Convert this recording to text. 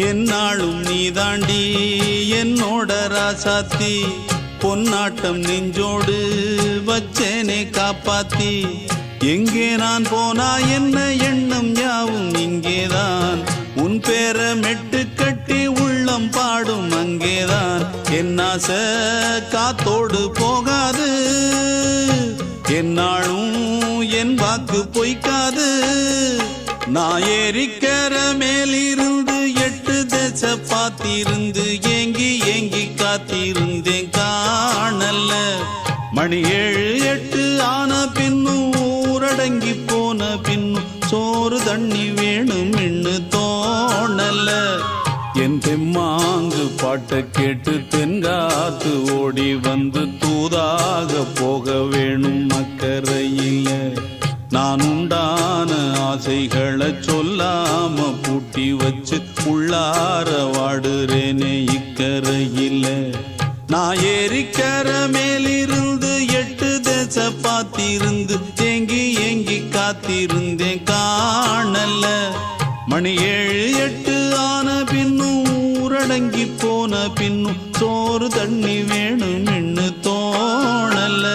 என்னாலும் நீதாண்டி என்னோட ராசாத்தி பொன்னாட்டம் நெஞ்சோடு வச்சேனே காப்பாத்தி எங்கே நான் போனா என்ன எண்ணம் யாவும் இங்கேதான் உன் பேர மெட்டு கட்டி உள்ளம் பாடும் அங்கேதான் என் ஆசை காத்தோடு போகாது என்னாலும் என் வாக்கு பொய்க்காது நான் ஏறிக்கர மேலிருந்து 8 தேச பார்த்திருந்து ஏங்கி ஏங்கி காத்திருந்தேன் காணல்ல மணி 7 8 ஆன பின்னும் ஊரடங்கி போன பின்னும் சோறு தண்ணி வேணும் இன்னு தோணல என் தெம்மாங்கு பாட்டை கேட்டு தென்காத்து ஓடி வந்து தூதாக போக வேணும் அக்கறையில நான் உண்டான ஆசைகளை சொல்லாம பூட்டி வச்சு உள்ளார வாடுறேனே இக்கரையில நான் ஏறிக்கர மேலிருந்து 8 தேச பார்த்திருந்து ஏங்கி ஏங்கி காத்திருந்தேன் காணல மணி 7 8 ஆன பின்னும் ஊரடங்கி போன பின்னும் சோறு தண்ணி வேணும் இன்னு தோணல